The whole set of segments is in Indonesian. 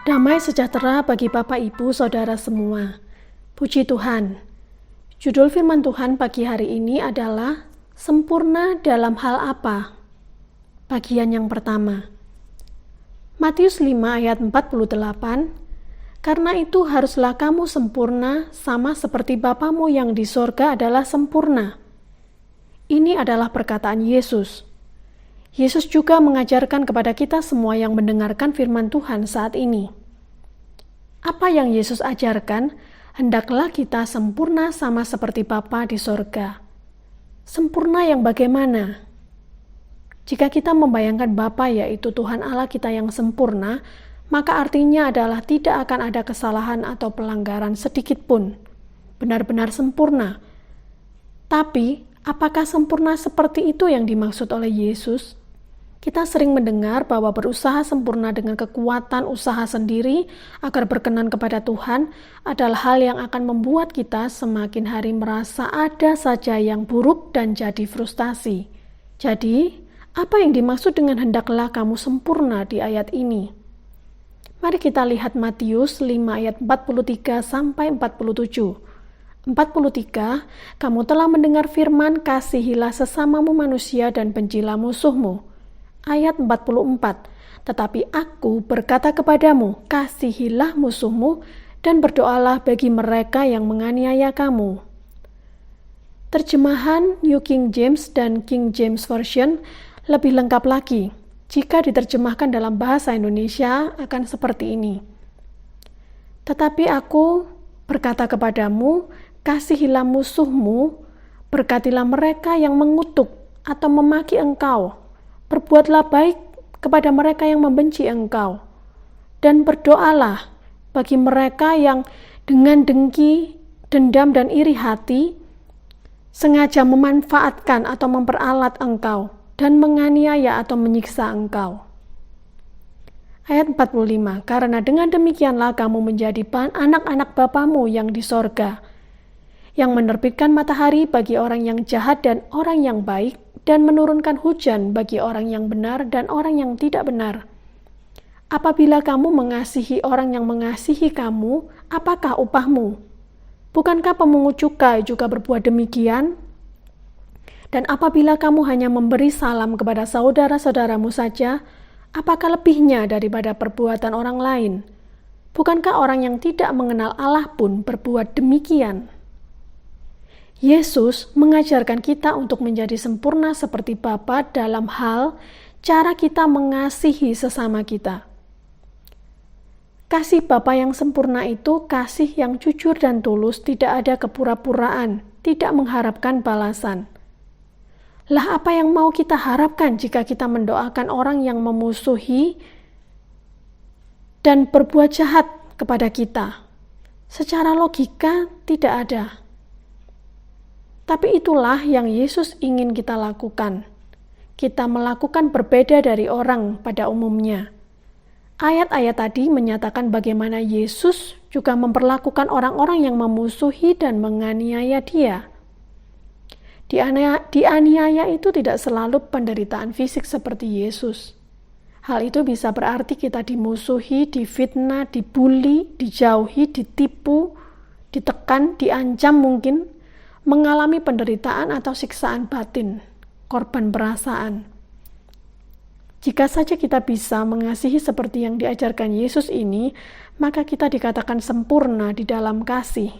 Damai sejahtera bagi Bapak, Ibu, Saudara semua. Puji Tuhan. Judul firman Tuhan pagi hari ini adalah sempurna dalam hal apa? Bagian yang pertama. Matius 5 ayat 48. Karena itu haruslah kamu sempurna sama seperti Bapamu yang di sorga adalah sempurna. Ini adalah perkataan Yesus. Yesus juga mengajarkan kepada kita semua yang mendengarkan firman Tuhan saat ini. Apa yang Yesus ajarkan, hendaklah kita sempurna sama seperti Bapa di sorga. Sempurna yang bagaimana? Jika kita membayangkan Bapa yaitu Tuhan Allah kita yang sempurna, maka artinya adalah tidak akan ada kesalahan atau pelanggaran sedikit pun. Benar-benar sempurna. Tapi, apakah sempurna seperti itu yang dimaksud oleh Yesus? Kita sering mendengar bahwa berusaha sempurna dengan kekuatan usaha sendiri agar berkenan kepada Tuhan adalah hal yang akan membuat kita semakin hari merasa ada saja yang buruk dan jadi frustasi. Jadi, apa yang dimaksud dengan hendaklah kamu sempurna di ayat ini? Mari kita lihat Matius 5 ayat 43 sampai 47. 43, kamu telah mendengar firman, kasihilah sesamamu manusia dan bencilah musuhmu. Ayat 44, tetapi aku berkata kepadamu, kasihilah musuhmu dan berdoalah bagi mereka yang menganiaya kamu. Terjemahan New King James dan King James Version lebih lengkap lagi. Jika diterjemahkan dalam bahasa Indonesia akan seperti ini. Tetapi aku berkata kepadamu, kasihilah musuhmu, berkatilah mereka yang mengutuk atau memaki engkau. Berbuatlah baik kepada mereka yang membenci engkau, dan berdoalah bagi mereka yang dengan dengki, dendam, dan iri hati sengaja memanfaatkan atau memperalat engkau dan menganiaya atau menyiksa engkau. Ayat 45, karena dengan demikianlah kamu menjadi anak-anak Bapamu yang di sorga, yang menerbitkan matahari bagi orang yang jahat dan orang yang baik, dan menurunkan hujan bagi orang yang benar dan orang yang tidak benar. Apabila kamu mengasihi orang yang mengasihi kamu, apakah upahmu? Bukankah pemungut cukai juga berbuat demikian? Dan apabila kamu hanya memberi salam kepada saudara-saudaramu saja, apakah lebihnya daripada perbuatan orang lain? Bukankah orang yang tidak mengenal Allah pun berbuat demikian? Yesus mengajarkan kita untuk menjadi sempurna seperti Bapa dalam hal cara kita mengasihi sesama kita. Kasih Bapa yang sempurna itu kasih yang jujur dan tulus, tidak ada kepura-puraan, tidak mengharapkan balasan. Lah apa yang mau kita harapkan jika kita mendoakan orang yang memusuhi dan berbuat jahat kepada kita? Secara logika tidak ada. Tapi itulah yang Yesus ingin kita lakukan. Kita melakukan berbeda dari orang pada umumnya. Ayat-ayat tadi menyatakan bagaimana Yesus juga memperlakukan orang-orang yang memusuhi dan menganiaya Dia. Dianiaya itu tidak selalu penderitaan fisik seperti Yesus. Hal itu bisa berarti kita dimusuhi, difitnah, dibully, dijauhi, ditipu, ditekan, diancam mungkin, mengalami penderitaan atau siksaan batin, korban perasaan. Jika saja kita bisa mengasihi seperti yang diajarkan Yesus ini, maka kita dikatakan sempurna di dalam kasih.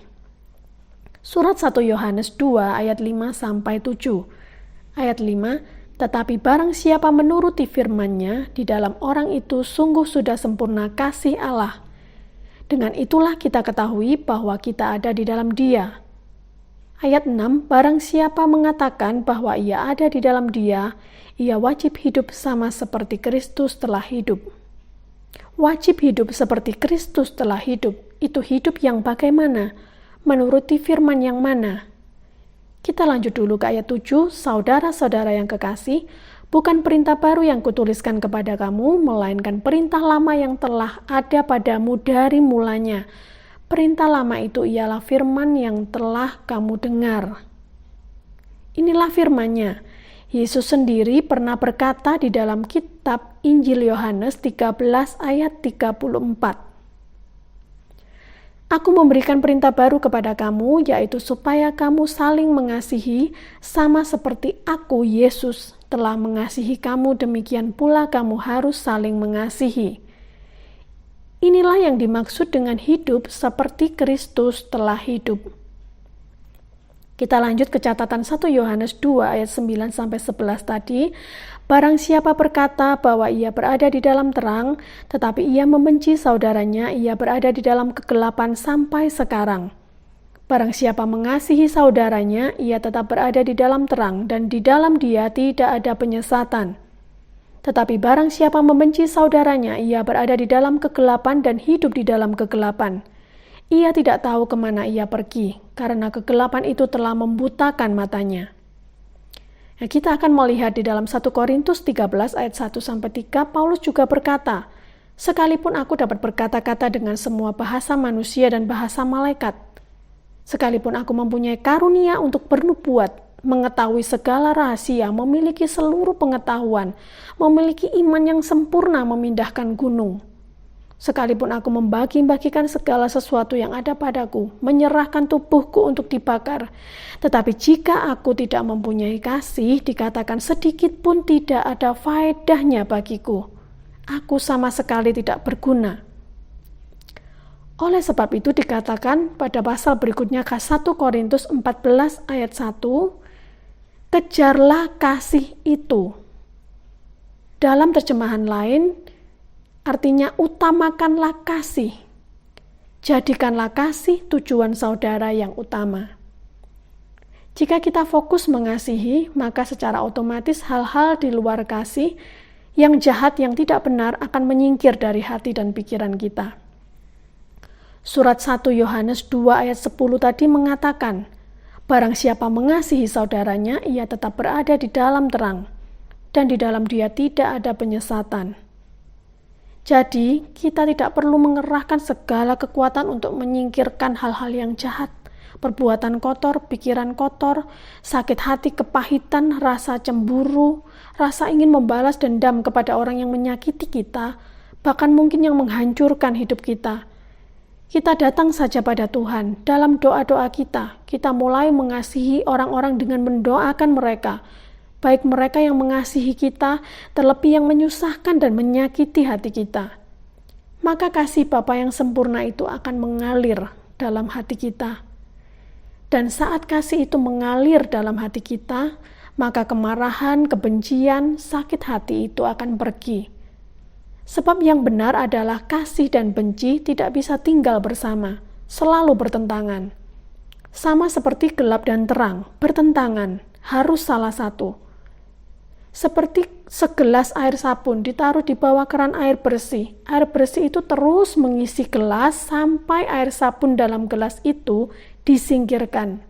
Surat 1 Yohanes 2 ayat 5-7. Ayat 5, tetapi barang siapa menuruti firman-Nya, di dalam orang itu sungguh sudah sempurna kasih Allah. Dengan itulah kita ketahui bahwa kita ada di dalam Dia. Ayat 6, barang siapa mengatakan bahwa ia ada di dalam Dia, ia wajib hidup sama seperti Kristus telah hidup. Wajib hidup seperti Kristus telah hidup, itu hidup yang bagaimana? Menuruti firman yang mana? Kita lanjut dulu ke ayat 7, saudara-saudara yang kekasih, bukan perintah baru yang kutuliskan kepada kamu, melainkan perintah lama yang telah ada padamu dari mulanya. Perintah lama itu ialah firman yang telah kamu dengar. Inilah firman-Nya. Yesus sendiri pernah berkata di dalam kitab Injil Yohanes 13 ayat 34. Aku memberikan perintah baru kepada kamu, yaitu supaya kamu saling mengasihi, sama seperti aku, Yesus, telah mengasihi kamu, demikian pula kamu harus saling mengasihi. Inilah yang dimaksud dengan hidup seperti Kristus telah hidup. Kita lanjut ke catatan 1 Yohanes 2 ayat 9-11 tadi. Barang siapa berkata bahwa ia berada di dalam terang, tetapi ia membenci saudaranya, ia berada di dalam kegelapan sampai sekarang. Barang siapa mengasihi saudaranya, ia tetap berada di dalam terang, dan di dalam dia tidak ada penyesatan. Tetapi barang siapa membenci saudaranya, ia berada di dalam kegelapan dan hidup di dalam kegelapan. Ia tidak tahu kemana ia pergi, karena kegelapan itu telah membutakan matanya. Nah, kita akan melihat di dalam 1 Korintus 13 ayat 1-3, Paulus juga berkata, sekalipun aku dapat berkata-kata dengan semua bahasa manusia dan bahasa malaikat, sekalipun aku mempunyai karunia untuk bernubuat, mengetahui segala rahasia, memiliki seluruh pengetahuan, memiliki iman yang sempurna memindahkan gunung, sekalipun aku membagi-bagikan segala sesuatu yang ada padaku, menyerahkan tubuhku untuk dibakar, tetapi jika aku tidak mempunyai kasih, dikatakan sedikit pun tidak ada faedahnya bagiku. Aku sama sekali tidak berguna. Oleh sebab itu dikatakan pada pasal berikutnya 1 Korintus 14 ayat 1, kejarlah kasih itu. Dalam terjemahan lain, artinya utamakanlah kasih. Jadikanlah kasih tujuan saudara yang utama. Jika kita fokus mengasihi, maka secara otomatis hal-hal di luar kasih, yang jahat, yang tidak benar akan menyingkir dari hati dan pikiran kita. Surat 1 Yohanes 2 ayat 10 tadi mengatakan, barang siapa mengasihi saudaranya, ia tetap berada di dalam terang, dan di dalam dia tidak ada penyesatan. Jadi, kita tidak perlu mengerahkan segala kekuatan untuk menyingkirkan hal-hal yang jahat, perbuatan kotor, pikiran kotor, sakit hati, kepahitan, rasa cemburu, rasa ingin membalas dendam kepada orang yang menyakiti kita, bahkan mungkin yang menghancurkan hidup kita. Kita datang saja pada Tuhan. Dalam doa-doa kita mulai mengasihi orang-orang dengan mendoakan mereka, baik mereka yang mengasihi kita, terlebih yang menyusahkan dan menyakiti hati kita. Maka kasih Bapa yang sempurna itu akan mengalir dalam hati kita. Dan saat kasih itu mengalir dalam hati kita, maka kemarahan, kebencian, sakit hati itu akan pergi. Sebab yang benar adalah kasih dan benci tidak bisa tinggal bersama, selalu bertentangan. Sama seperti gelap dan terang, bertentangan, harus salah satu. Seperti segelas air sabun ditaruh di bawah keran air bersih itu terus mengisi gelas sampai air sabun dalam gelas itu disingkirkan.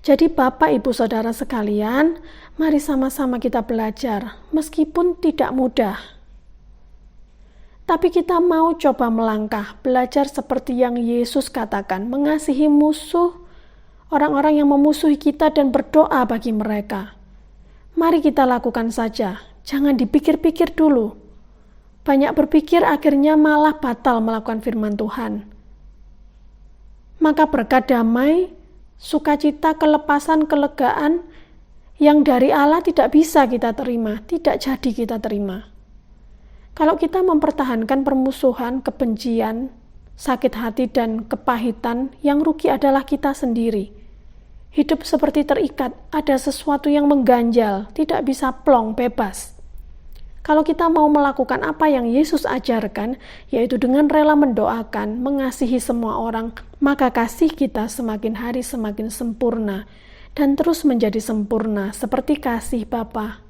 Jadi Bapak, Ibu, Saudara sekalian, mari sama-sama kita belajar, meskipun tidak mudah. Tapi kita mau coba melangkah, belajar seperti yang Yesus katakan, mengasihi musuh, orang-orang yang memusuhi kita dan berdoa bagi mereka. Mari kita lakukan saja, jangan dipikir-pikir dulu. Banyak berpikir akhirnya malah batal melakukan firman Tuhan. Maka berkat damai, sukacita, kelepasan, kelegaan yang dari Allah tidak bisa kita terima, tidak jadi kita terima. Kalau kita mempertahankan permusuhan, kebencian, sakit hati, dan kepahitan, yang rugi adalah kita sendiri. Hidup seperti terikat, ada sesuatu yang mengganjal, tidak bisa plong, bebas. Kalau kita mau melakukan apa yang Yesus ajarkan, yaitu dengan rela mendoakan, mengasihi semua orang, maka kasih kita semakin hari semakin sempurna, dan terus menjadi sempurna, seperti kasih Bapa.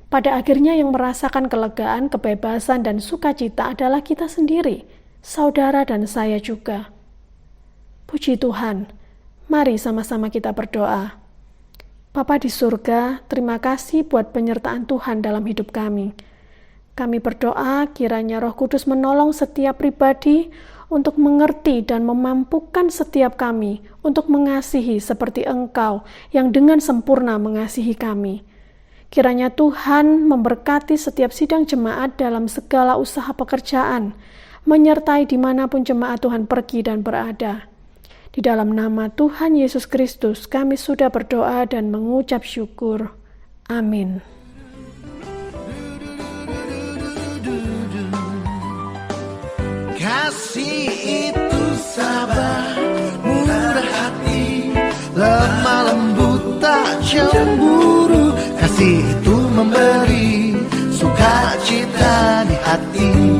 Pada akhirnya yang merasakan kelegaan, kebebasan, dan sukacita adalah kita sendiri, saudara dan saya juga. Puji Tuhan, mari sama-sama kita berdoa. Bapa di surga, terima kasih buat penyertaan Tuhan dalam hidup kami. Kami berdoa kiranya Roh Kudus menolong setiap pribadi untuk mengerti dan memampukan setiap kami untuk mengasihi seperti Engkau yang dengan sempurna mengasihi kami. Kiranya Tuhan memberkati setiap sidang jemaat dalam segala usaha pekerjaan, menyertai dimanapun jemaat Tuhan pergi dan berada. Di dalam nama Tuhan Yesus Kristus kami sudah berdoa dan mengucap syukur. Amin. Kasih itu sabar, murah hati, lemah lembut tak cemburu. Kasih itu memberi sukacita di hati.